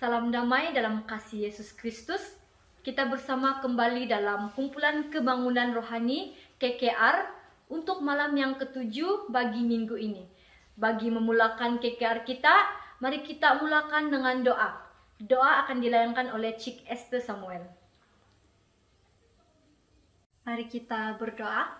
Salam damai dalam kasih Yesus Kristus. Kita bersama kembali dalam kumpulan kebangunan rohani KKR untuk malam yang ketujuh bagi minggu ini. Bagi memulakan KKR kita, mari kita mulakan dengan doa. Doa akan dilayangkan oleh Cik Esther Samuel. Mari kita berdoa.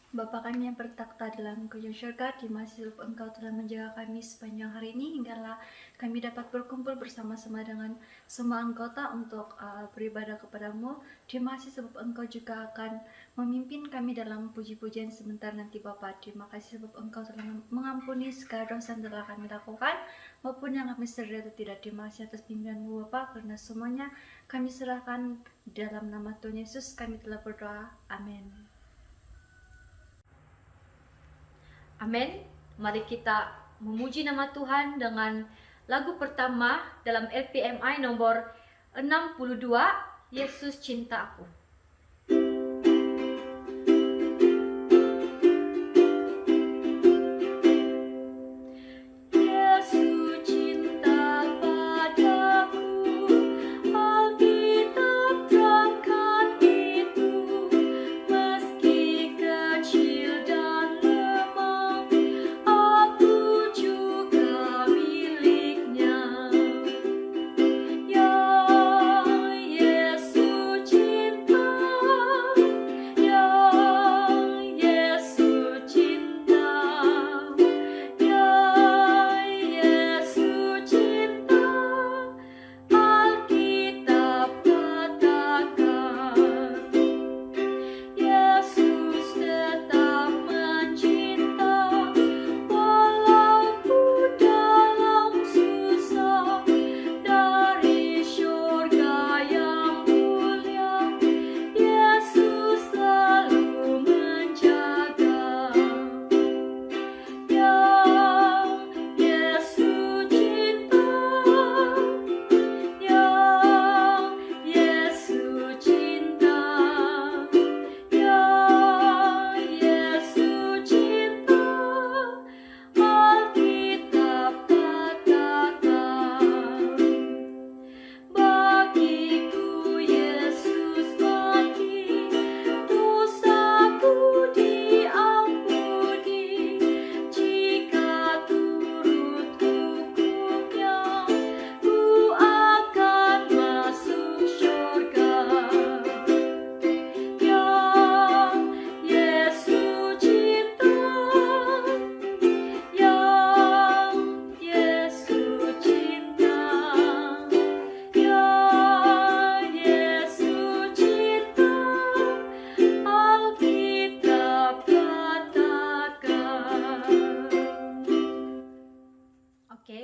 Bapa kami yang bertakhta dalam kerajaan syurga, terima kasih Engkau telah menjaga kami sepanjang hari ini hinggalah kami dapat berkumpul bersama-sama dengan semua anggota untuk beribadah kepadamu. Terima kasih sebab Engkau juga akan memimpin kami dalam puji-pujian sebentar nanti Bapa. Terima kasih sebab Engkau telah mengampuni segala dosa yang telah kami lakukan maupun yang kami sedari atau tidak. Terima kasih atas bimbingan-Mu Bapa, karena semuanya kami serahkan dalam nama Tuhan Yesus kami telah berdoa. Amin. Amin. Mari kita memuji nama Tuhan dengan lagu pertama dalam LPMI nomor 62, Yesus Cinta Aku.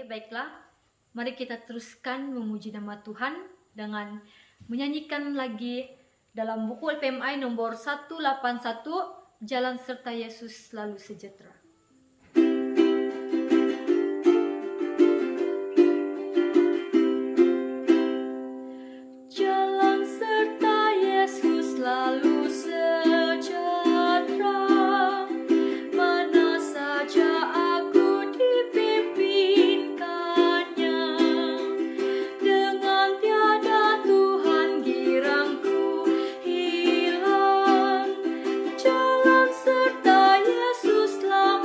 Baiklah, mari kita teruskan memuji nama Tuhan dengan menyanyikan lagi dalam buku LPMI nomor 181, Jalan Serta Yesus Selalu Sejahtera. Jalan serta Yesus selalu sejahtera, mana saja aku dipimpinkannya. Dengan tiada Tuhan girangku hilang. Jalan serta Yesus selama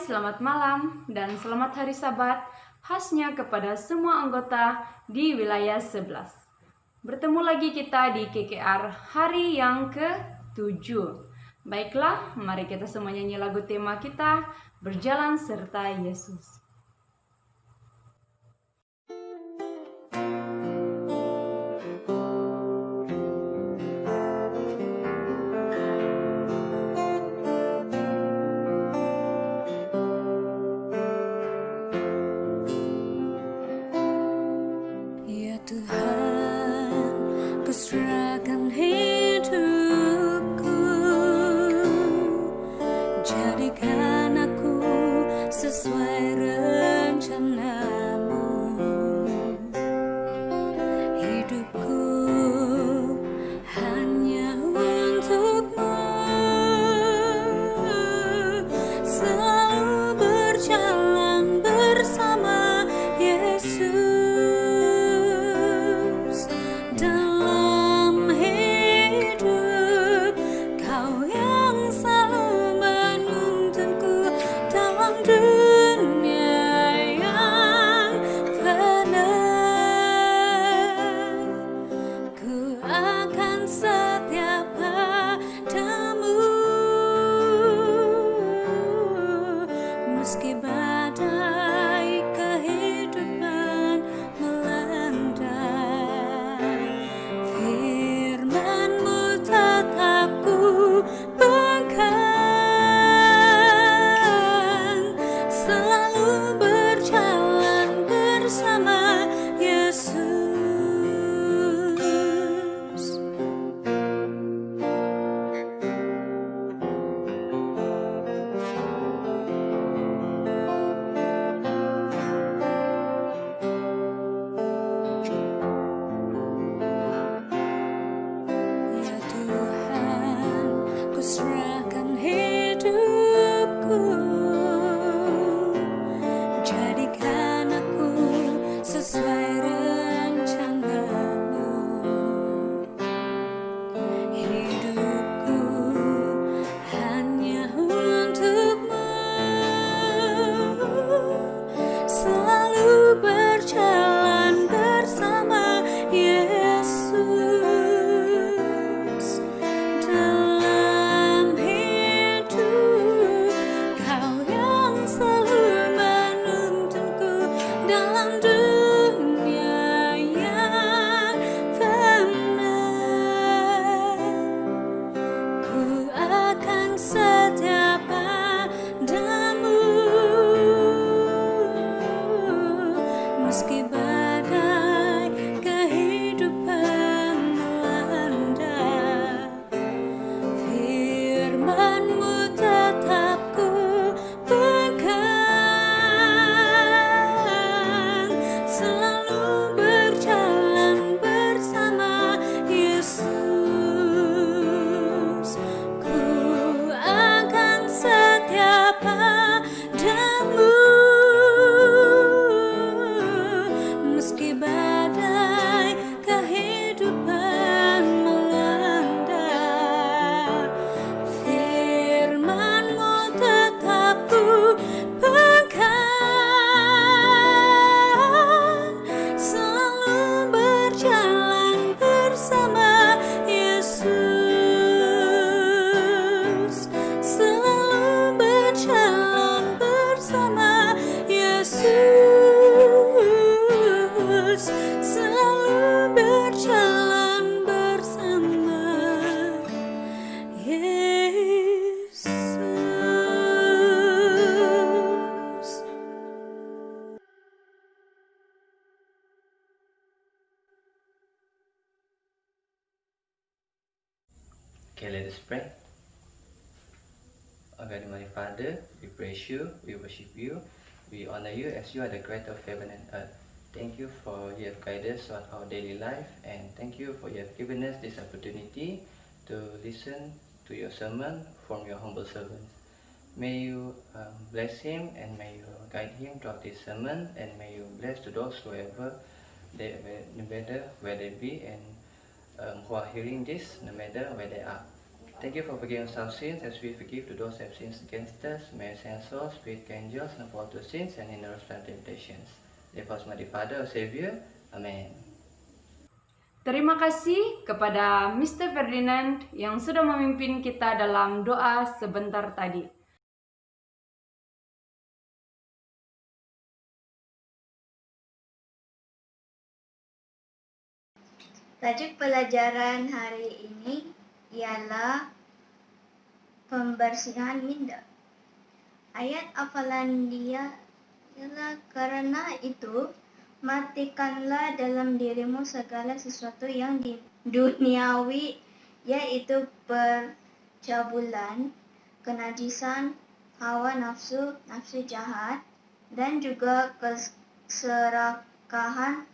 selamat malam dan selamat hari Sabat khasnya kepada semua anggota di wilayah 11. Bertemu lagi kita di KKR hari yang ke-7. Baiklah, mari kita semua nyanyi lagu tema kita, Berjalan Serta Yesus. Ya Tuhan, kuserahkan hidupku, jadikan aku sesuai rencanamu. Hidupku hanya untukmu, selalu berjalan bersama Yesus. Dalam hidup, Kau yang selalu menuntunku dalam dunia yang fana. Ku akan setia padamu, meski badai kehidupan melanda. Firman-Mu tetap ku pegang, selalu berjalan bersama Yesus. Ya Tuhan, kuserahkan hidupku, jadikan aku sesuai rencanamu. Hidupku hanya untukmu, selalu berjalan bersama Yesus. Dalam hidup, Kau yang selalu menuntunku dalam dunia yang fana. Ku akan setia padamu, meski badai kehidupan melanda. Firman-Mu tetap ku pegang, selalu berjalan bersama Yesus. Ku akan setia padamu, meski badai kehidupan melanda. Firman-Mu tetap ku pegang, selalu berjalan bersama Yesus. Selalu berjalan bersama Yesus. Selalu berjalan bersama Yesus. Okay, let us pray. Our God and Mighty Father, we praise you, we worship you, we honor you as you are the creator of heaven and earth. Thank you for you have guided us on our daily life, and thank you for you have given us this opportunity to listen to your sermon from your humble servants. May you bless him, and may you guide him throughout this sermon, and may you bless to those whoever they, no matter where they be, and who are hearing this, no matter where they are. Thank you for forgiving us our sins as we forgive to those who have sinned against us. May our souls, spirit, angels, and fall to sins and hinder us from temptations. Therefore, Mighty Father, our Savior. Amen. Terima kasih kepada Mr. Ferdinand yang sudah memimpin kita dalam doa sebentar tadi. Tajuk pelajaran hari ini ialah pembersihan minda. Ayat hafalan dia ialah karena itu matikanlah dalam dirimu segala sesuatu yang duniawi, yaitu percabulan, kenajisan, hawa nafsu, nafsu jahat, dan juga keserakahan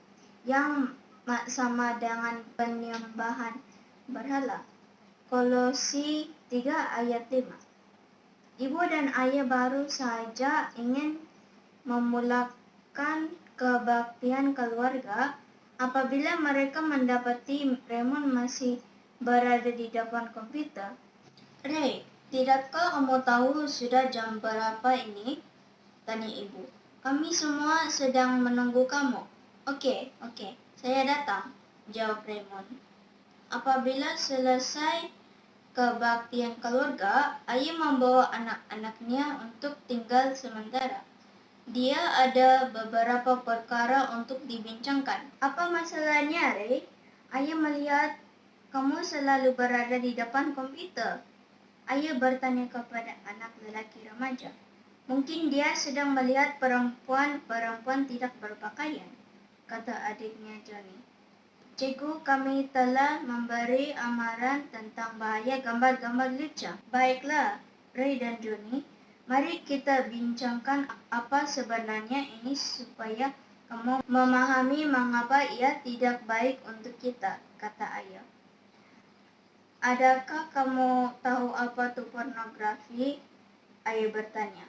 yang sama dengan penyembahan berhala. Kolose 3 ayat 5. Ibu dan ayah baru saja ingin memulakan kebaktian keluarga apabila mereka mendapati Raymond masih berada di depan komputer. Ray, tidakkah kamu tahu sudah jam berapa ini? Tanya ibu. Kami semua sedang menunggu kamu. Oke, saya datang, jawab Raymond. Apabila selesai kebaktian keluarga, ayah membawa anak-anaknya untuk tinggal sementara. Dia ada beberapa perkara untuk dibincangkan. Apa masalahnya, Ray? Ayah melihat kamu selalu berada di depan komputer. Ayah bertanya kepada anak lelaki remaja. Mungkin dia sedang melihat perempuan tidak berpakaian, kata adiknya Johnny. Cikgu, kami telah memberi amaran tentang bahaya gambar-gambar lucu. Baiklah, Ray dan Johnny, mari kita bincangkan apa sebenarnya ini supaya kamu memahami mengapa ia tidak baik untuk kita, kata ayah. Adakah kamu tahu apa itu pornografi? Ayah bertanya.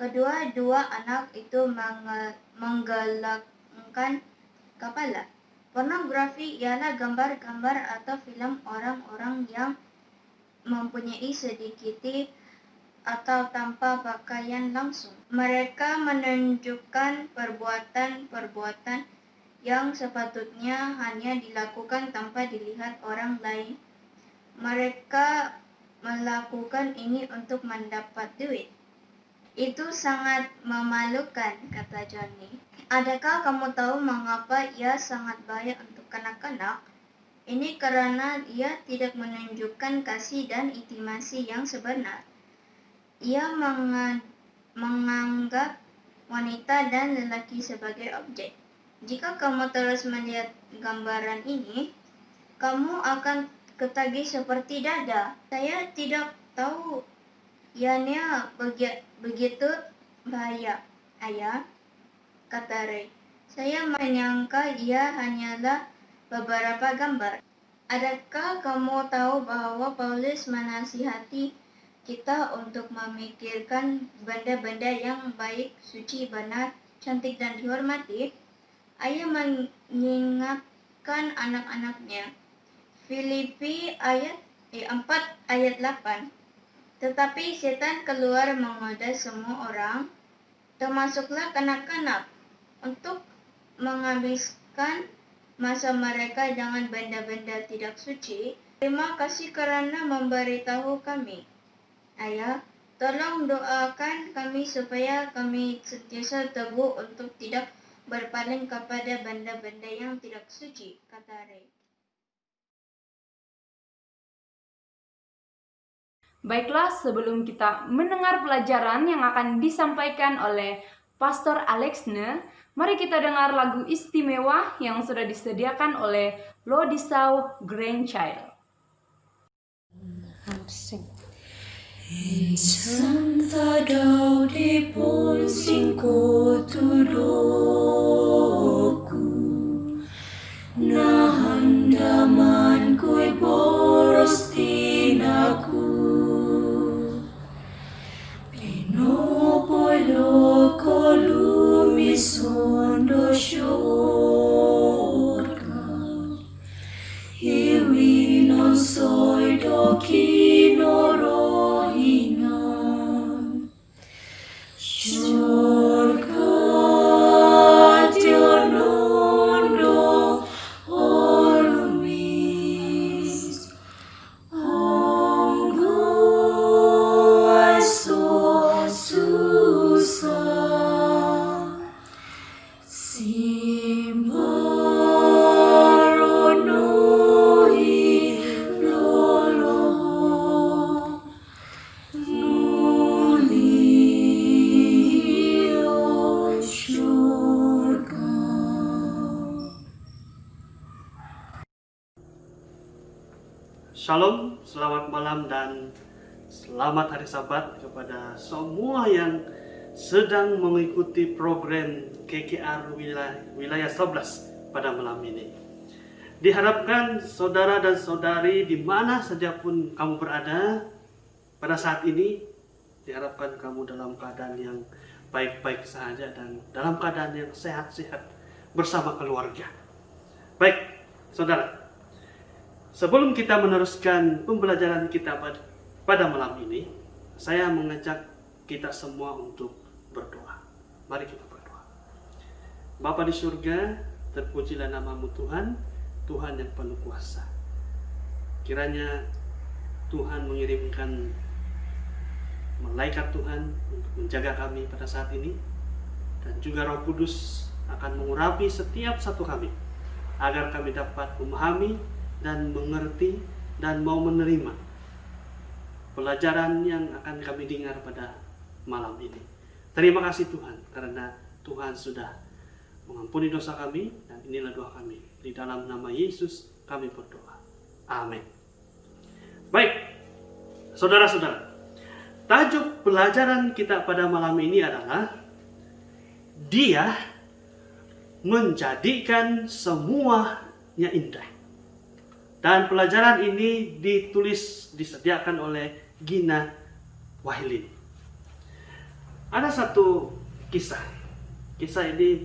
Kedua-dua anak itu menggelengkan kepala. Pornografi ialah gambar-gambar atau film orang-orang yang mempunyai sedikit atau tanpa pakaian langsung. Mereka menunjukkan perbuatan-perbuatan yang sepatutnya hanya dilakukan tanpa dilihat orang lain. Mereka melakukan ini untuk mendapat duit. Itu sangat memalukan, kata Johnny. Adakah kamu tahu mengapa ia sangat bahaya untuk kanak-kanak? Ini karena ia tidak menunjukkan kasih dan intimasi yang sebenar. Ia menganggap wanita dan lelaki sebagai objek. Jika kamu terus melihat gambaran ini, kamu akan ketagih seperti dada. Saya tidak tahu ianya begitu bahaya, ayah, kata Ray. Saya menyangka ia hanyalah beberapa gambar. Adakah kamu tahu bahwa Paulus menasihati kita untuk memikirkan benda-benda yang baik, suci, benar, cantik, dan dihormati? Ayah mengingatkan anak-anaknya. Filipi 4 ayat 8. Tetapi setan keluar menggoda semua orang, termasuklah kanak-kanak, untuk menghabiskan masa mereka dengan benda-benda tidak suci. Terima kasih kerana memberitahu kami. Ayah, tolong doakan kami supaya kami sentiasa teguh untuk tidak berpaling kepada benda-benda yang tidak suci, kata Ray. Baiklah, sebelum kita mendengar pelajaran yang akan disampaikan oleh Pastor Alexne, mari kita dengar lagu istimewa yang sudah disediakan oleh Lodisau Grandchild. Insan tadau di pun singko tudoku nahan daman kue boros tinaku pino polo kolumisondo syurga iwi non soy doki Shalom, selamat malam dan selamat hari Sabat kepada semua yang sedang mengikuti program KKR Wilayah 11 pada malam ini. Diharapkan saudara dan saudari di mana saja pun kamu berada pada saat ini, diharapkan kamu dalam keadaan yang baik-baik saja dan dalam keadaan yang sehat-sehat bersama keluarga. Baik, saudara. Sebelum kita meneruskan pembelajaran kita pada malam ini, saya mengajak kita semua untuk berdoa. Mari kita berdoa. Bapa di surga, terpujilah nama-Mu Tuhan, Tuhan yang penuh kuasa. Kiranya Tuhan mengirimkan malaikat Tuhan untuk menjaga kami pada saat ini, dan juga Roh Kudus akan mengurapi setiap satu kami, agar kami dapat memahami dan mengerti dan mau menerima pelajaran yang akan kami dengar pada malam ini. Terima kasih Tuhan, karena Tuhan sudah mengampuni dosa kami, dan inilah doa kami. Di dalam nama Yesus kami berdoa. Amin. Baik, saudara-saudara, tajuk pelajaran kita pada malam ini adalah Dia menjadikan semuanya indah. Dan pelajaran ini disediakan oleh Gina Wahilin. Ada satu kisah. Kisah ini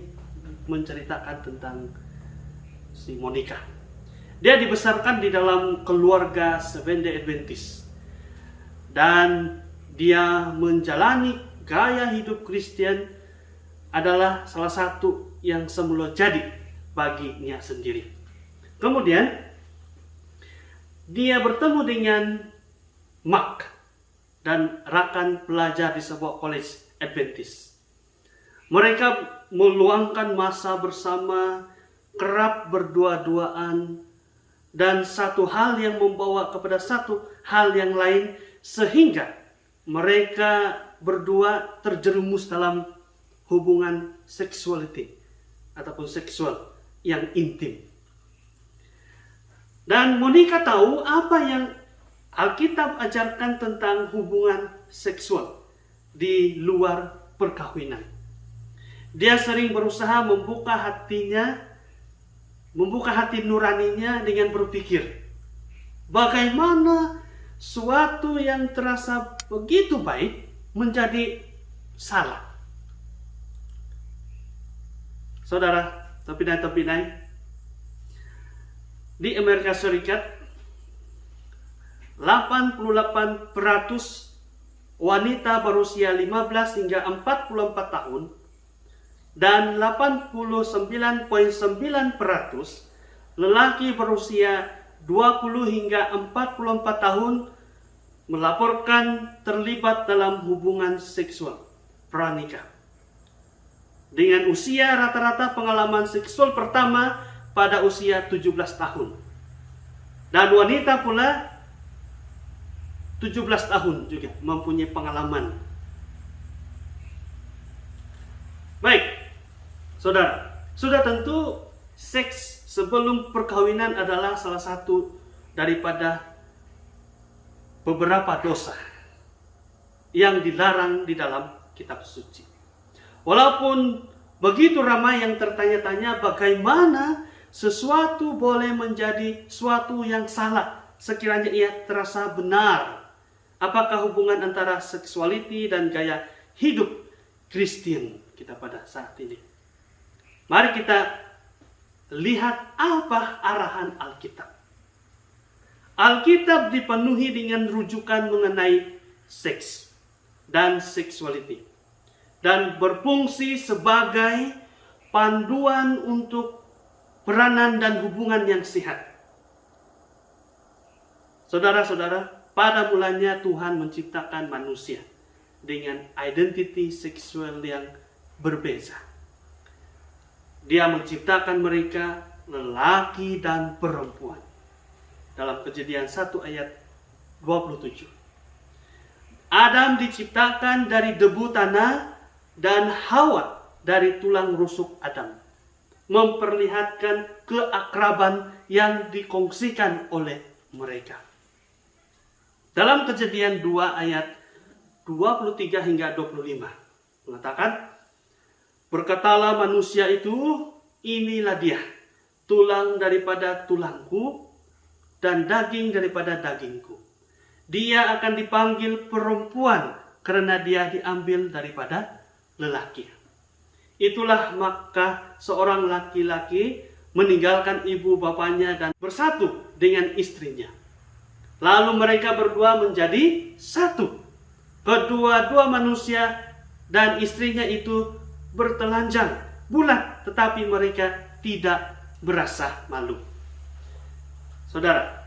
menceritakan tentang si Monica. Dia dibesarkan di dalam keluarga Seventh-day Adventist. Dan dia menjalani gaya hidup Kristen adalah salah satu yang semula jadi baginya sendiri. Kemudian dia bertemu dengan Mark dan rakan pelajar di sebuah college Adventist. Mereka meluangkan masa bersama, kerap berdua-duaan, dan satu hal yang membawa kepada satu hal yang lain, sehingga mereka berdua terjerumus dalam hubungan seksualiti ataupun seksual yang intim. Dan Monica tahu apa yang Alkitab ajarkan tentang hubungan seksual di luar perkawinan. Dia sering berusaha membuka hati nuraninya dengan berpikir, bagaimana suatu yang terasa begitu baik menjadi salah. Saudara, terpinai-terpinai, di Amerika Serikat 88% wanita berusia 15 hingga 44 tahun dan 89,9% lelaki berusia 20 hingga 44 tahun melaporkan terlibat dalam hubungan seksual pranikah. Dengan usia rata-rata pengalaman seksual pertama pada usia 17 tahun. Dan wanita pula 17 tahun juga mempunyai pengalaman. Baik, saudara, sudah tentu seks sebelum perkawinan adalah salah satu daripada beberapa dosa yang dilarang di dalam kitab suci. Walaupun begitu ramai yang tertanya-tanya bagaimana sesuatu boleh menjadi suatu yang salah sekiranya ia terasa benar. Apakah hubungan antara seksualiti dan gaya hidup Kristen kita pada saat ini? Mari kita lihat apa arahan Alkitab. Alkitab dipenuhi dengan rujukan mengenai seks dan seksualiti, dan berfungsi sebagai panduan untuk peranan dan hubungan yang sehat. Saudara-saudara, pada mulanya Tuhan menciptakan manusia dengan identiti seksual yang berbeza. Dia menciptakan mereka lelaki dan perempuan. Dalam Kejadian 1 ayat 27. Adam diciptakan dari debu tanah dan Hawa dari tulang rusuk Adam, memperlihatkan keakraban yang dikongsikan oleh mereka. Dalam Kejadian 2 ayat 23 hingga 25 mengatakan, berkatalah manusia itu, inilah dia, tulang daripada tulangku dan daging daripada dagingku. Dia akan dipanggil perempuan karena dia diambil daripada lelaki. Itulah maka seorang laki-laki meninggalkan ibu bapanya dan bersatu dengan istrinya. Lalu mereka berdua menjadi satu. Kedua-dua manusia dan istrinya itu bertelanjang bulat, tetapi mereka tidak berasa malu. Saudara,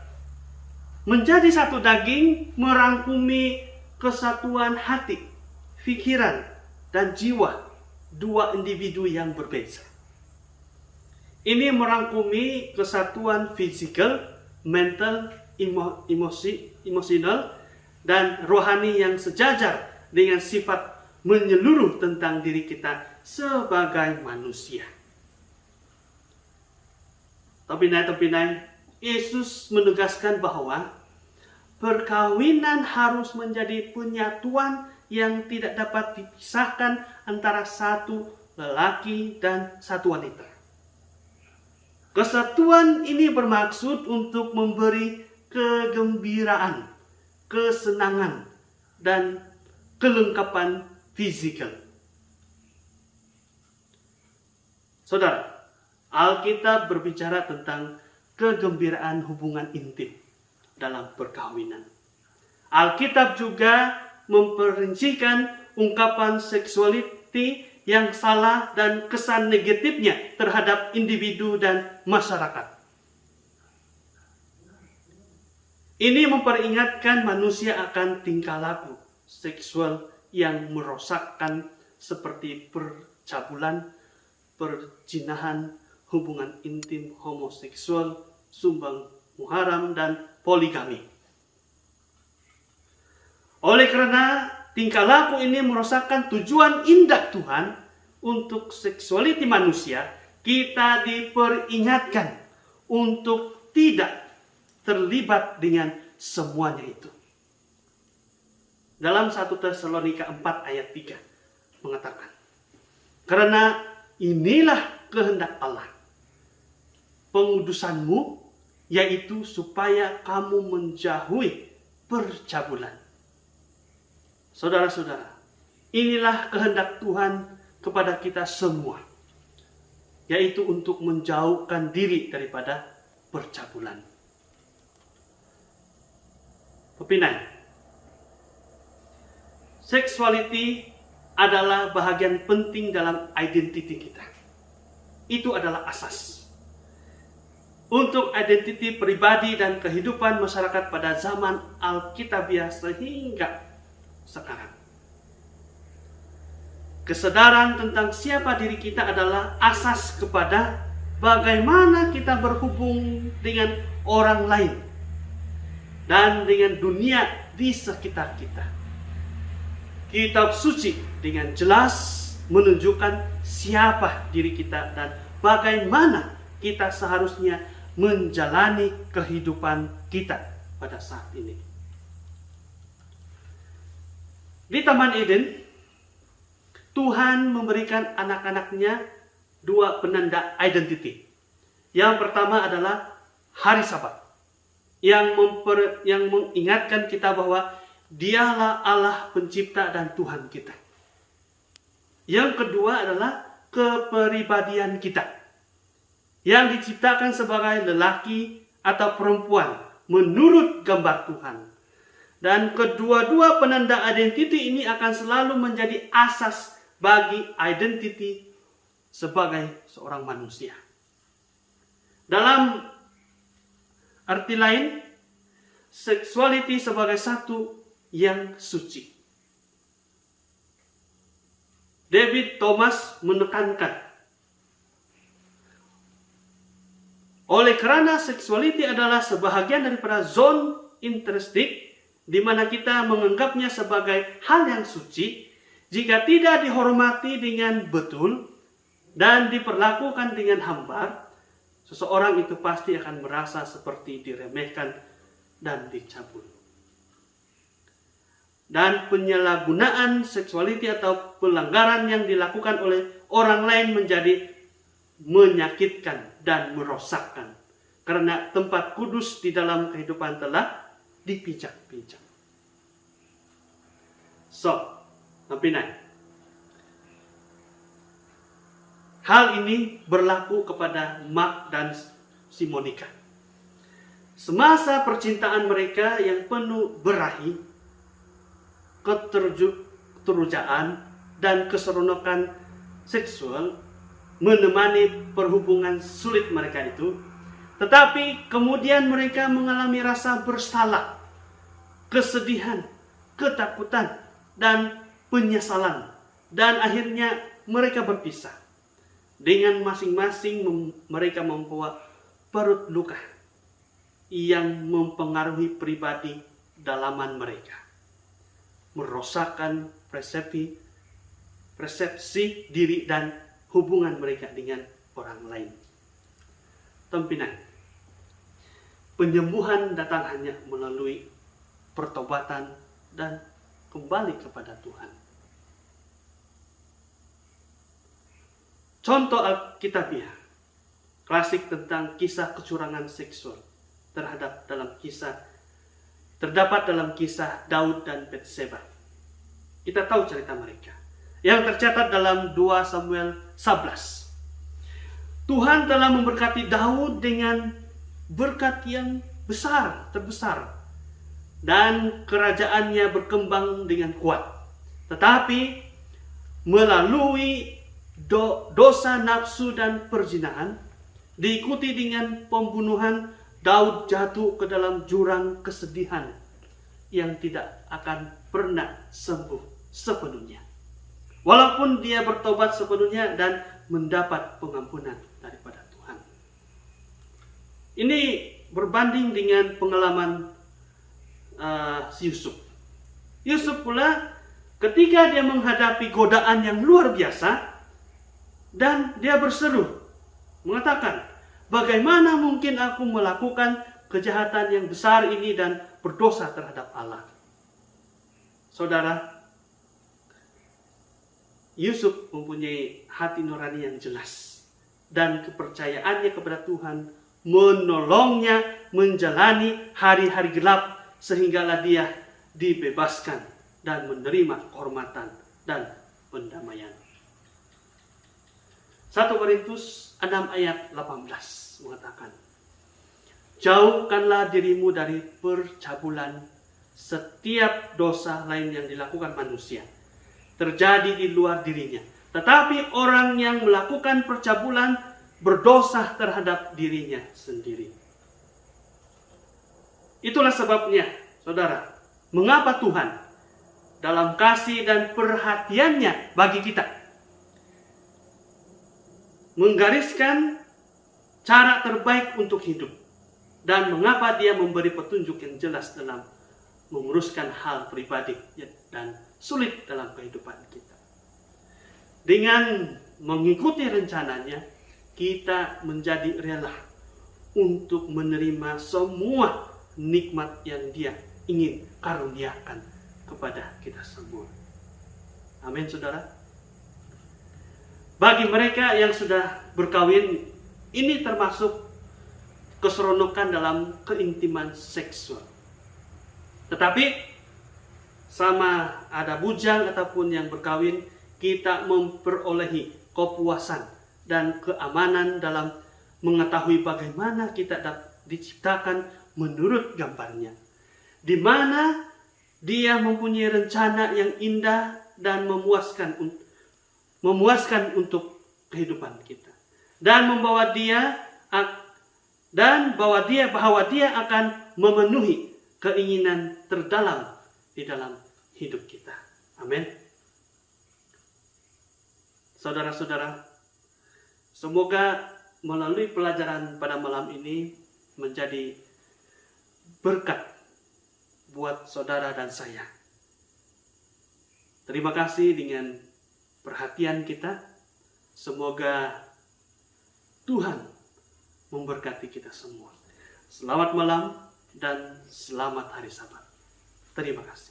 menjadi satu daging merangkumi kesatuan hati, pikiran, dan jiwa dua individu yang berbeda. Ini merangkumi kesatuan fisikal, mental, emosional, dan rohani yang sejajar dengan sifat menyeluruh tentang diri kita sebagai manusia. Tapi Yesus menegaskan bahwa perkawinan harus menjadi penyatuan yang tidak dapat dipisahkan antara satu lelaki dan satu wanita. Kesatuan ini bermaksud untuk memberi kegembiraan, kesenangan, dan kelengkapan fisikal. Saudara, Alkitab berbicara tentang kegembiraan hubungan intim dalam perkawinan. Alkitab juga memperincikan ungkapan seksualiti yang salah dan kesan negatifnya terhadap individu dan masyarakat. Ini memperingatkan manusia akan tingkah laku seksual yang merosakkan seperti percabulan, perzinahan, hubungan intim homoseksual, sumbang muharam, dan poligami. Oleh karena tingkah laku ini merosakkan tujuan indah Tuhan untuk seksualiti manusia, kita diperingatkan untuk tidak terlibat dengan semuanya itu. Dalam 1 Tesalonika 4 ayat 3 mengatakan, karena inilah kehendak Allah, pengudusanmu, yaitu supaya kamu menjauhi percabulan. Saudara-saudara, inilah kehendak Tuhan kepada kita semua, yaitu untuk menjauhkan diri daripada percabulan. Pepinai, seksualiti adalah bahagian penting dalam identiti kita. Itu adalah asas untuk identiti pribadi dan kehidupan masyarakat pada zaman Alkitabiah sehingga sekarang. Kesadaran tentang siapa diri kita adalah asas kepada bagaimana kita berhubung dengan orang lain dan dengan dunia di sekitar kita. Kitab suci dengan jelas menunjukkan siapa diri kita dan bagaimana kita seharusnya menjalani kehidupan kita pada saat ini. Di Taman Eden, Tuhan memberikan anak-anaknya dua penanda identity. Yang pertama adalah hari Sabat, yang mengingatkan kita bahwa Dialah Allah pencipta dan Tuhan kita. Yang kedua adalah kepribadian kita, yang diciptakan sebagai lelaki atau perempuan menurut gambar Tuhan. Dan kedua-dua penanda identiti ini akan selalu menjadi asas bagi identiti sebagai seorang manusia. Dalam arti lain, seksualiti sebagai satu yang suci. David Thomas menekankan, oleh karena seksualiti adalah sebahagian daripada zone interesting, di mana kita menganggapnya sebagai hal yang suci, jika tidak dihormati dengan betul dan diperlakukan dengan hambar, seseorang itu pasti akan merasa seperti diremehkan dan dicabul. dan penyalahgunaan seksualiti atau pelanggaran yang dilakukan oleh orang lain menjadi menyakitkan dan merosakkan. Karena tempat kudus di dalam kehidupan telah dipijak-pijak. So, nampinai. Hal ini berlaku kepada Mark dan si Monica. Semasa percintaan mereka yang penuh berahi, keterujaan dan keseronokan seksual menemani perhubungan sulit mereka itu, tetapi kemudian mereka mengalami rasa bersalah, kesedihan, ketakutan, dan penyesalan, dan akhirnya mereka berpisah. Dengan masing-masing mereka membawa perut luka yang mempengaruhi pribadi dalaman mereka, merosakkan persepsi diri dan hubungan mereka dengan orang lain. Tempinan, penyembuhan datang hanya melalui pertobatan dan kembali kepada Tuhan. Contoh Alkitabiah klasik tentang kisah kecurangan seksual terdapat dalam kisah Daud dan Batseba. Kita tahu cerita mereka yang tercatat dalam 2 Samuel 11. Tuhan telah memberkati Daud dengan berkat yang terbesar, dan kerajaannya berkembang dengan kuat. Tetapi melalui dosa nafsu dan perzinahan, diikuti dengan pembunuhan, Daud jatuh ke dalam jurang kesedihan yang tidak akan pernah sembuh sepenuhnya, walaupun dia bertobat sepenuhnya dan mendapat pengampunan daripada Tuhan. Ini berbanding dengan pengalaman Yusuf. Yusuf pula ketika dia menghadapi godaan yang luar biasa, dan dia berseru, mengatakan, bagaimana mungkin aku melakukan kejahatan yang besar ini dan berdosa terhadap Allah? Saudara, Yusuf mempunyai hati nurani yang jelas, dan kepercayaannya kepada Tuhan menolongnya menjalani hari-hari gelap sehinggalah dia dibebaskan dan menerima kehormatan dan pendamaian. 1 Korintus 6 ayat 18 mengatakan, jauhkanlah dirimu dari percabulan. Setiap dosa lain yang dilakukan manusia terjadi di luar dirinya, tetapi orang yang melakukan percabulan berdosa terhadap dirinya sendiri. Itulah sebabnya, saudara, mengapa Tuhan dalam kasih dan perhatiannya bagi kita menggariskan cara terbaik untuk hidup, dan mengapa dia memberi petunjuk yang jelas dalam menguruskan hal pribadi dan sulit dalam kehidupan kita. Dengan mengikuti rencananya, kita menjadi rela untuk menerima semua nikmat yang dia ingin karuniakan kepada kita semua. Amin, saudara. Bagi mereka yang sudah berkawin, ini termasuk keseronokan dalam keintiman seksual. Tetapi sama ada bujang ataupun yang berkawin, kita memperolehi kepuasan dan keamanan dalam mengetahui bagaimana kita diciptakan menurut gambarnya, di mana dia mempunyai rencana yang indah dan memuaskan untuk kehidupan kita, dan bahwa dia akan memenuhi keinginan terdalam di dalam hidup kita. Amin. Saudara-saudara, semoga melalui pelajaran pada malam ini menjadi berkat buat saudara dan saya. Terima kasih dengan perhatian kita. Semoga Tuhan memberkati kita semua. Selamat malam dan selamat hari Sabat. Terima kasih.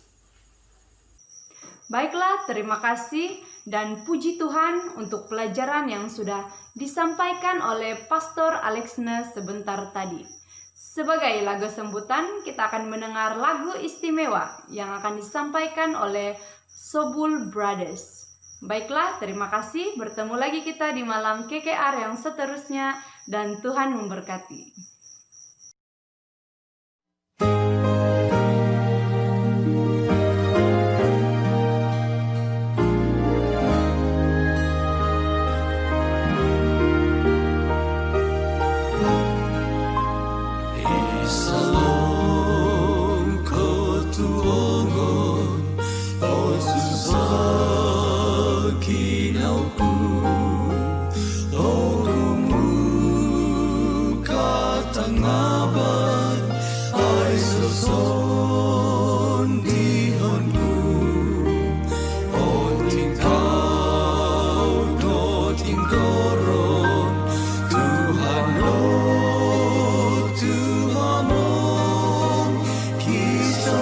Baiklah, terima kasih dan puji Tuhan untuk pelajaran yang sudah disampaikan oleh Pastor Alexne sebentar tadi. Sebagai lagu sambutan, kita akan mendengar lagu istimewa yang akan disampaikan oleh Sobul Brothers. Baiklah, terima kasih. Bertemu lagi kita di malam KKR yang seterusnya dan Tuhan memberkati. Salam ketuangan, oh susah kinauku, oh muka tangaban, ai seson dihonku, oh tingkau do tingkoron, Tuhan lo Tuhan kisah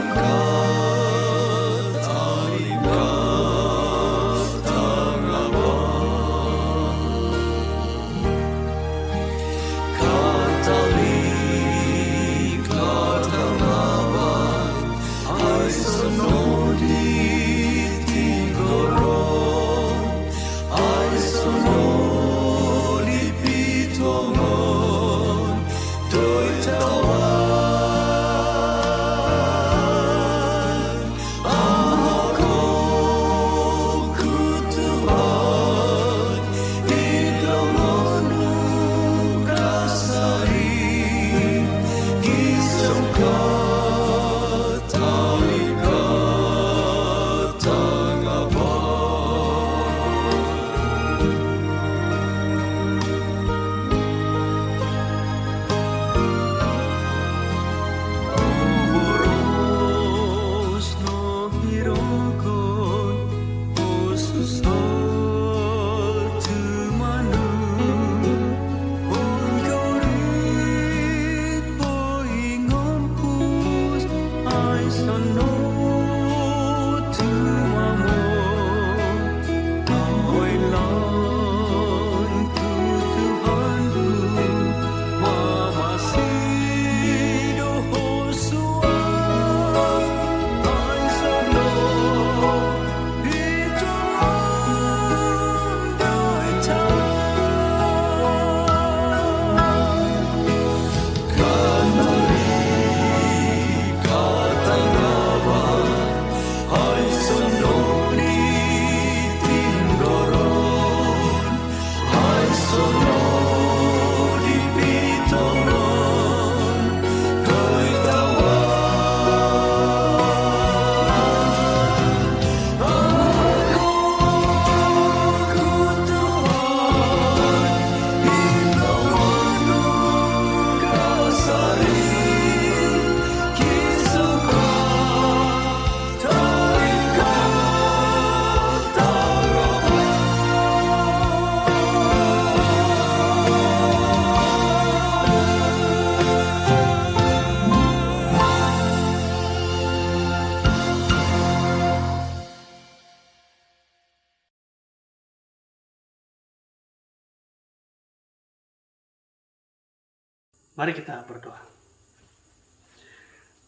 Mari kita berdoa.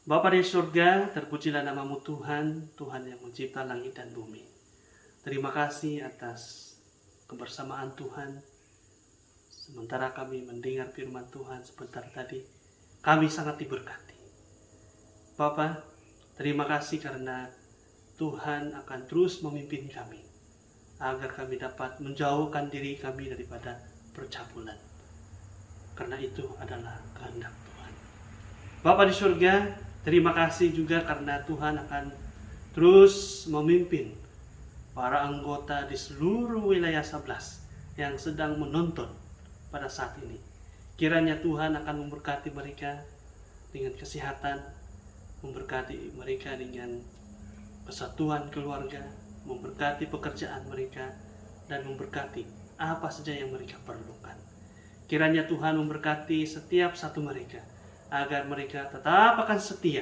Bapa di surga, terpujilah namamu Tuhan, Tuhan yang mencipta langit dan bumi. Terima kasih atas kebersamaan Tuhan. Sementara kami mendengar firman Tuhan sebentar tadi, kami sangat diberkati. Bapa, terima kasih karena Tuhan akan terus memimpin kami, agar kami dapat menjauhkan diri kami daripada percabulan. Karena itu adalah kehendak Tuhan. Bapa di surga, terima kasih juga karena Tuhan akan terus memimpin para anggota di seluruh wilayah 11 yang sedang menonton pada saat ini. Kiranya Tuhan akan memberkati mereka dengan kesehatan, memberkati mereka dengan kesatuan keluarga, memberkati pekerjaan mereka, dan memberkati apa saja yang mereka perlukan. Kiranya Tuhan memberkati setiap satu mereka, agar mereka tetap akan setia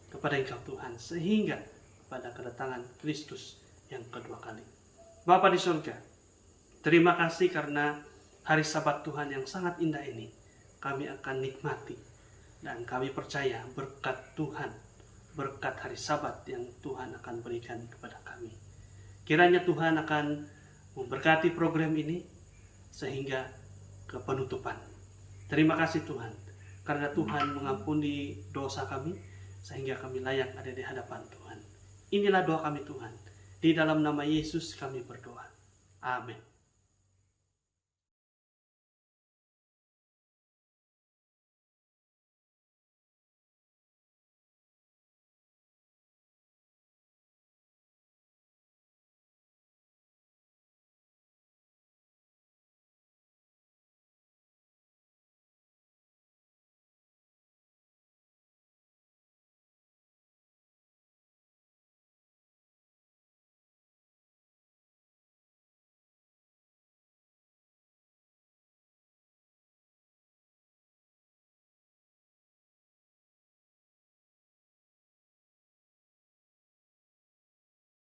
kepada Engkau Tuhan, sehingga pada kedatangan Kristus yang kedua kali. Bapa di surga, terima kasih karena hari Sabat Tuhan yang sangat indah ini kami akan nikmati, dan kami percaya berkat Tuhan, berkat hari Sabat yang Tuhan akan berikan kepada kami. Kiranya Tuhan akan memberkati program ini sehingga ke penutupan. Terima kasih Tuhan, karena Tuhan mengampuni dosa kami sehingga kami layak ada di hadapan Tuhan. Inilah doa kami Tuhan. Di dalam nama Yesus kami berdoa. Amin.